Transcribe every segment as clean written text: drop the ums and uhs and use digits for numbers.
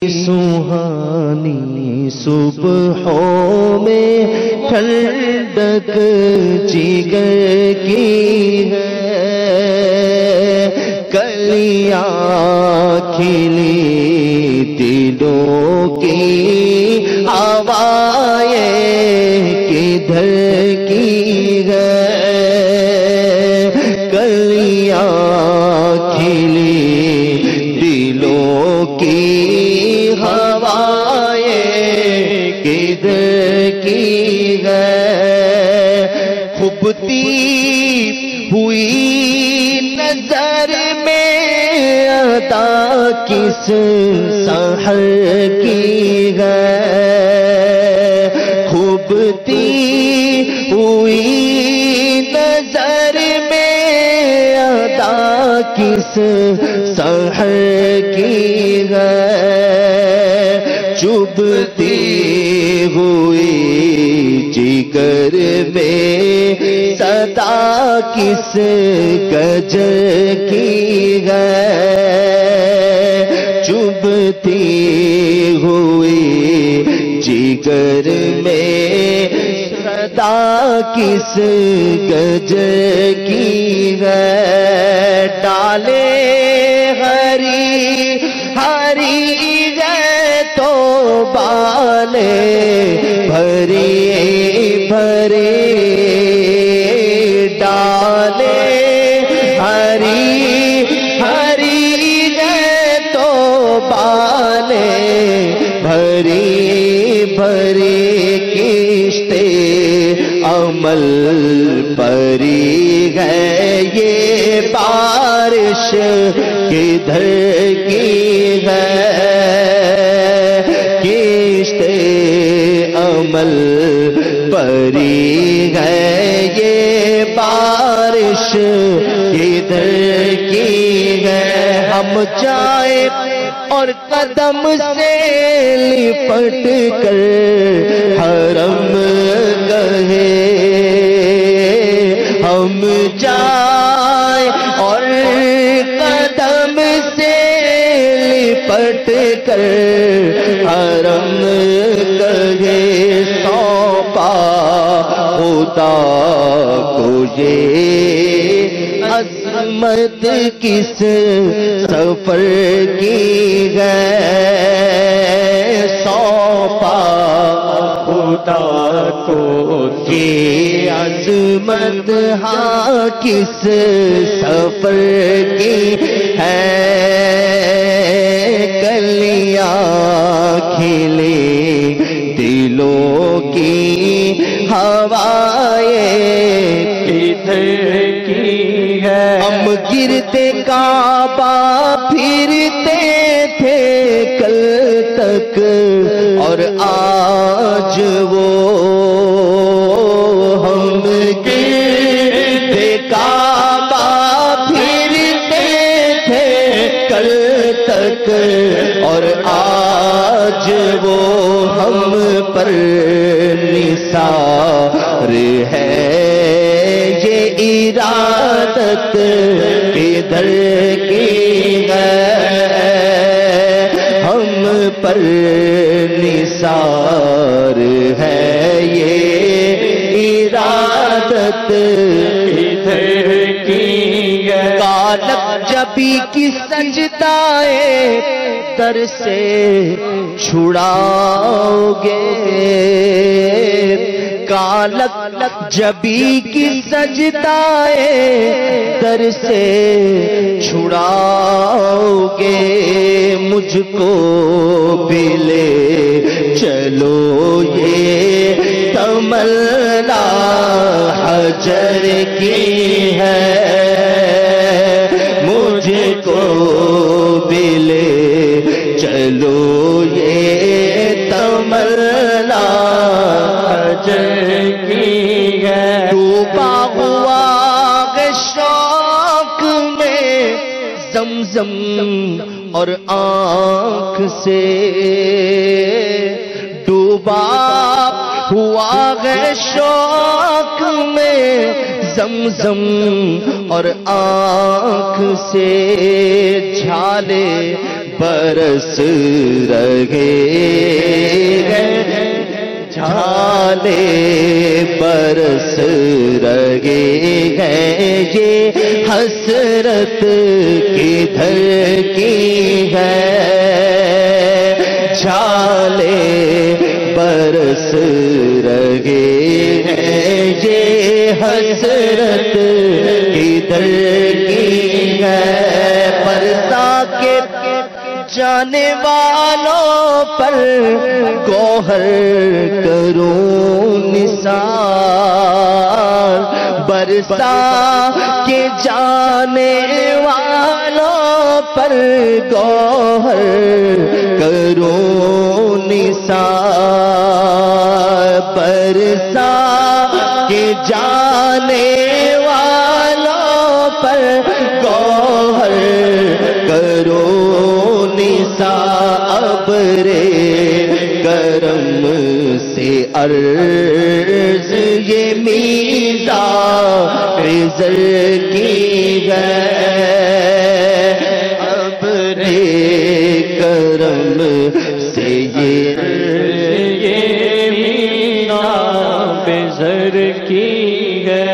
سوہانی صبحوں میں ٹھنڈک جگر کی ہے، کلیاں کھلی دلوں کی ہوائیں کدھر کی ہے، کلیاں کھلی دلوں کی ہوئی نظر میں عطا کس سحر کی ہے، خوبتی ہوئی نظر میں عطا کس سحر کی ہے، چبھتی ہوئی جگر میں صدا کس گجر کی ہے، چبھتی ہوئی جگر میں صدا کس گجر کی ہے، ڈالے ہری ہری ہے تو بالے بھری بھری، ڈالے ہری ہری ہے تو بالے بھری بھری، کشتے عمل پری ہے، یہ بارش کدھر کی ہے، کشتے عمل پری ہے، یہ بارش کدھر کی ہے، ہم جائیں اور قدم سے لپٹ کر حرم کہے، ہم جائیں اور قدم سے لپٹ کر حرم کہے، سونپا خدا کو یہ عظمت کس سفر کی ہے، سونپا خدا کو یہ عظمت ہاں کس سفر کی ہے، کلیاں کھلی دلوں کی ہوائیں کدھر کی ہے، ہم گرتے کعبہ پھرتے تھے کل تک اور آج وہ، ہم گرتے کعبہ پھرتے تھے کل تک اور آج وہ ہم پر نثار ہے، یہ ارادت کدھر کی ہے، ہم پر نثار ہے، یہ ارادت کدھر کی ہے، کالک جبی کی سجدائے در سے چھڑاؤ گے، کالک جبی کی سجدائے در سے چھڑاؤ گے، مجھ کو بھی لے چلو یہ تمنا حجر کی ہے، مجھ کو بھی لے چلو یہ تمنا حجر کی ہے، ڈوبا ہوا شوق میں زمزم اور آنکھ سے، ڈوبا ہوا ہے شوق میں زمزم اور آنکھ سے، جھالے برس رہے ہیں جھالے برس رہے ہیں یہ حسرت کدھر کی ہے جھالے برس رہے ہیں یہ حسرت کدھر کی ہے پرسا کے جانے والوں پر گوہر کروں نثار برسا کے جانے والوں پر گوہر کروں نثار برسا کے جانے والوں پر گوہر کروں ابر کرم سے عرض یہ میزان زر کی ہے ابر کرم سے یہ میزان زر کی ہے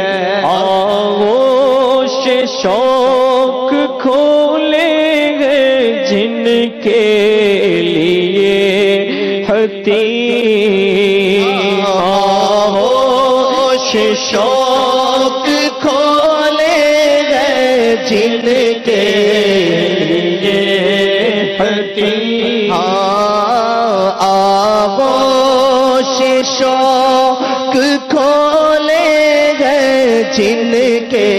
آغوش شوق کھولے جن کے لیے حتیم آغوش شوق کھولے گئے جن کے لیے حتیم آغوش شوق کھولے گئے جن کے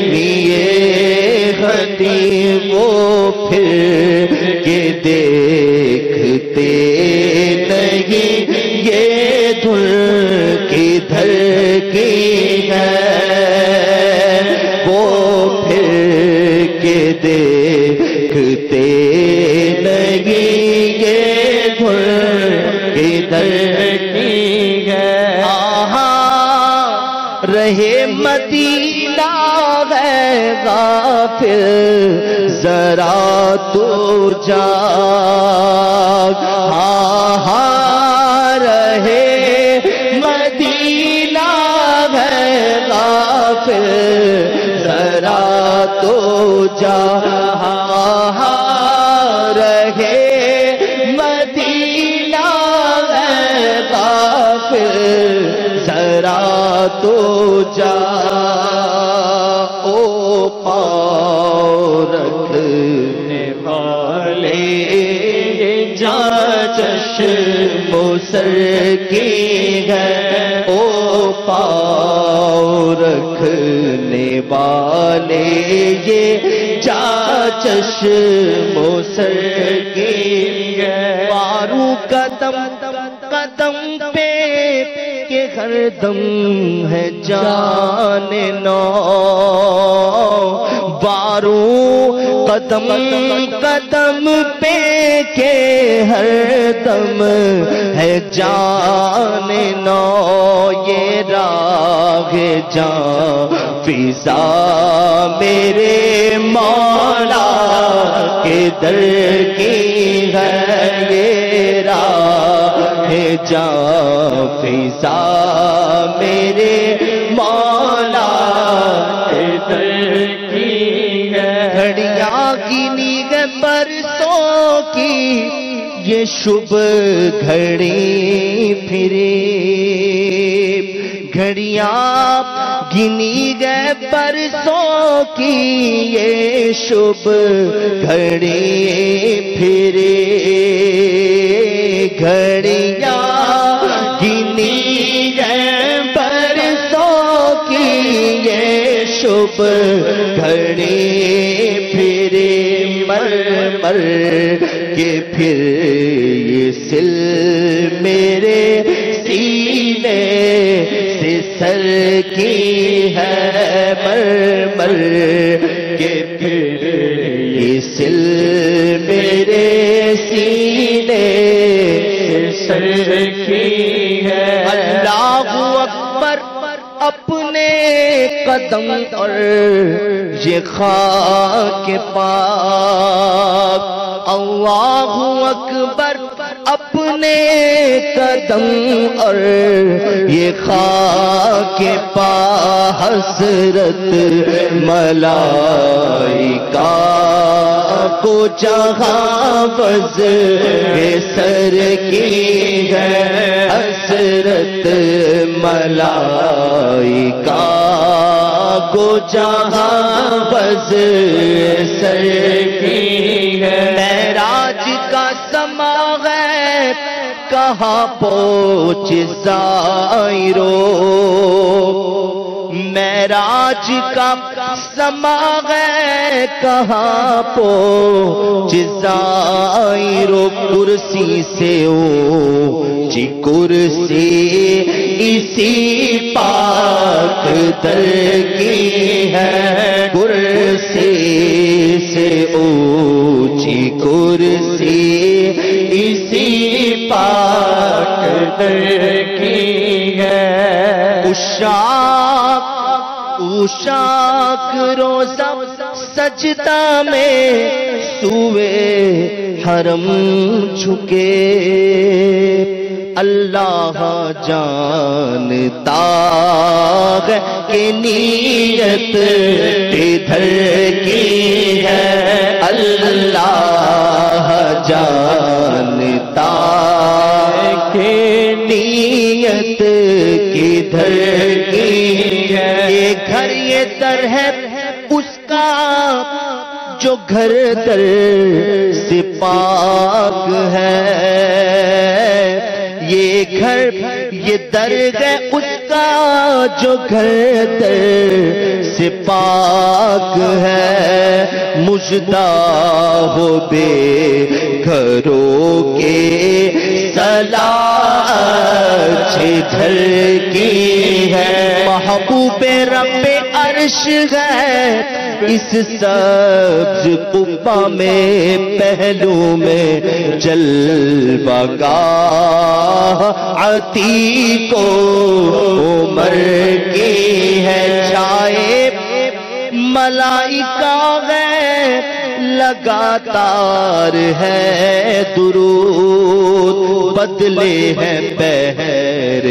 لیے حتیم وہ پھر کے دیکھتے نہیں یہ دھن کدھر کی ہے وہ پھر کے دیکھتے نہیں یہ دھن کدھر کی ہے رہے مدینہ ہے غافل ذرا تو جاگ ہاں رہے مدینہ ہے غافل ذرا تو جاگ ہاں رہے مدینہ ہے غافل ذرا تو جا او پاؤ رکھنے والے جا چشم سر کی ہے او پاؤ رکھنے والے یہ جا چشم سر کی ہے بارو قدم قدم پہ کہ ہر دم ہے جان نو بارو قدم قدم پہ کہ ہر دم ہے جان نو یہ راہ جان فضا میرے مولا کے در کی ہے یہ راہ جان فضا میرے مولا کے در کی ہے گھڑیاں گنی گئے برسوں کی یہ شب گھڑی پھری گھڑیاں گنی گئے برسوں کی یہ شب گھڑی پھری گھڑیاں گنی گئے برسوں کی یہ شب گھڑی پھری مر مر کے پھر یہ سل میرے سینے سے سر کی ہے مر مر کے پھر یہ سل میرے سینے سے سر کی ہے اللہ اکبر اپنے قدم اور یہ خاک پاک، اللہ اکبر اپنے قدم اور یہ خاک پا حسرت ملائکہ کو جہاں بز سر کی ہے، حسرت ملائکہ کو جہاں بز سر کی ہے۔ معراج کا سما ہے کہاں پہنچ زائرو، معراج کا سما ہے کہاں پہنچ زائرو، کرسی سے اونچی کرسی اسی پاک در کی ہے، کرسی سے اونچی کرسی اسی پاک در کی ہے۔ عشاق روزہ سجدہ میں سوئے حرم جھکے، اللہ جانتا ہے کہ نیت ادھر کی ہے، اللہ جانتا ہے کہ نیت کدھر کی ہے۔ یہ گھر یہ در ہے اس کا جو گھر در سے پاک ہے، یہ گھر یہ در ہے اس کا جو گھر در سے پاک ہے، مژدہ ہو بے گھروں کے صلاح جدھر کی ہے، محبوب رب عرش ہے اس سبز قبہ میں، پہلو میں جلوہ گاہ عتیق و عمر کی ہے، چھائے ملائکہ ہے لگاتار ہے درود، بدلے ہیں بہر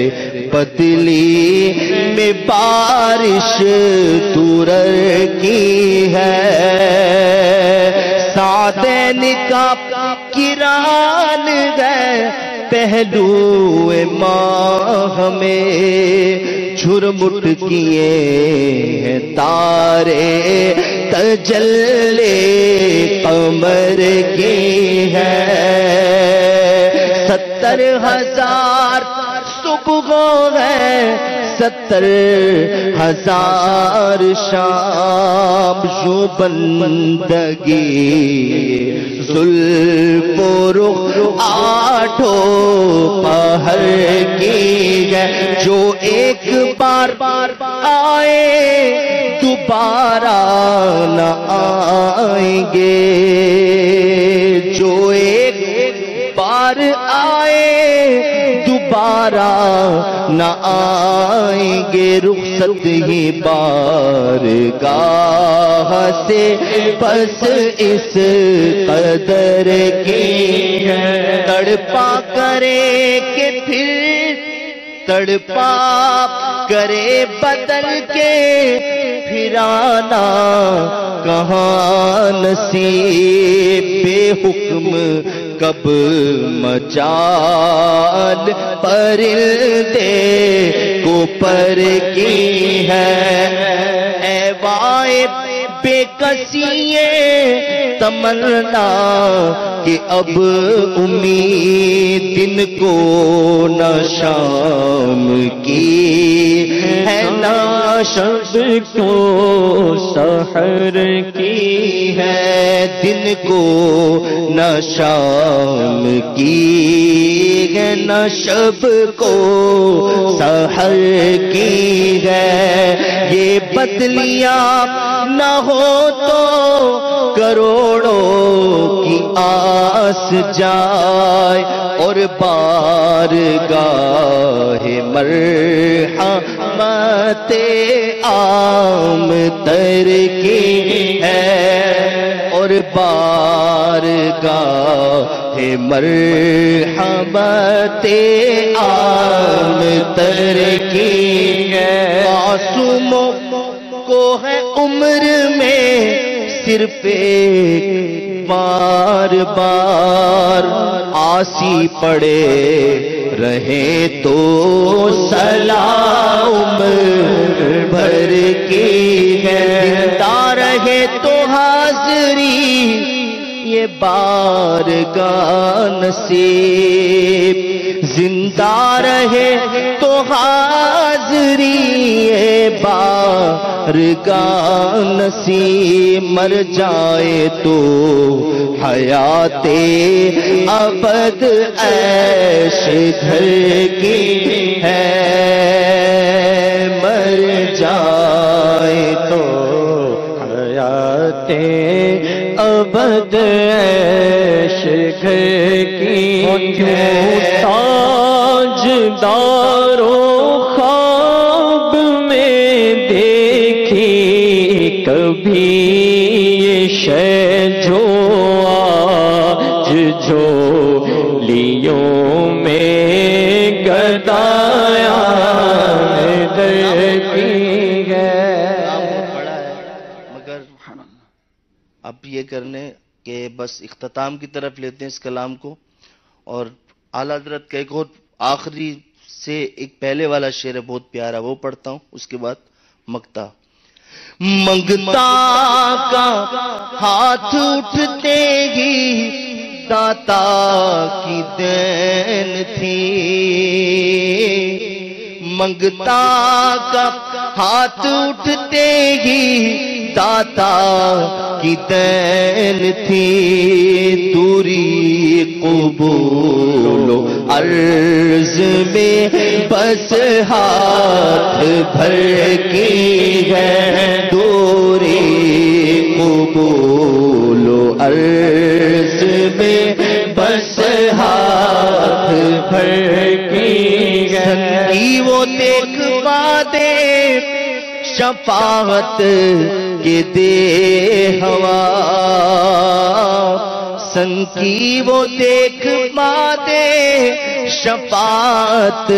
بدلی میں بارش درر کی ہے، سعدین کا کران ہے پہلو ماہ میں، جھرمٹ کیے ہیں تارے تجلے قمر کی ہے، 70,000 صبحوں ہے 70,000 شام، یوں بندگی زلف و رخ آٹھوں پہر کی ہے، جو ایک بار آئے دوبارہ نہ آئیں گے، جو ایک بار آئے دوبارہ نہ آئیں گے، رخصت ہی بارگاہ سے بس اس قدر کی ہے، تڑپا کرے کہ پھر تڑپا کرے بدل کے پھرانا کہاں نصیب، بے حکم کب مجال پرندے کو پر کی ہے، اے وائے بے کسیے تمنا کہ اب امید دن کو نہ شام کی ہے، نہ شب کو سحر کی ہے، دن کو نہ شام کی ہے، نہ شب کو سحر کی ہے، یہ بدلیاں نہ ہو تو کروڑوں کی آس جائے اور بارگاہ مرحمت عام تر کی ہے، اور بارگاہ مرحمت عام تر کی ہے۔ معصوموں کو ہے عمر میں صرف ایک بار بار، آسی پڑے رہے تو صلاح عمر بھر کی ہے، زندہ رہے تو حاضری یہ بارگاہ نصیب، زندہ رہے تو حاضری یہ بارگاہ نصیب، مر جائے تو حیات ابد عیش گھر کی ہے، مر جائے تو حیات ابد عیش گھر کی ہے۔ تاجدارو خواب میں دیکھی کبھی یہ شے جو آج جھولیوں میں گدایا درکی ہے۔ مگر اب یہ کرنے کہ بس اختتام کی طرف لیتے ہیں اس کلام کو، اور اعلیٰ حضرت کا ایک اور آخری سے ایک پہلے والا شعر ہے بہت پیارا، وہ پڑھتا ہوں، اس کے بعد مگتا۔ منگتا کا ہاتھ اٹھتے ہی داتا کی دین تھی، منگتا کا ہاتھ اٹھتے ہی داتا کی دین تھی، دوری قبول و عرض میں بس ہاتھ بھر کی ہے، دوری قبول و عرض میں بس ہاتھ بھر کی ہے، سنگی وہ دیکھ وعدے شفاعت کے دے ہوا، سن کی وہ دیکھ مادے شفاعت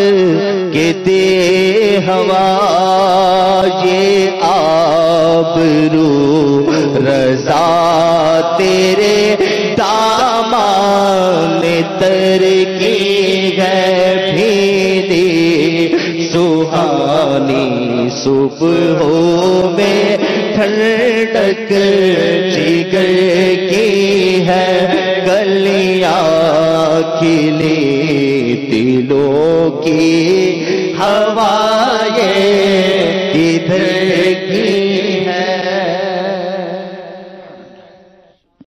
کے دے ہوا، یہ آبرو رضا تیرے دامان تر کی ہے، بھیدی سہانی صبحوں میں ٹھنڈک جگر کی ہے، کلیاں کھلی دلوں کی ہوائیں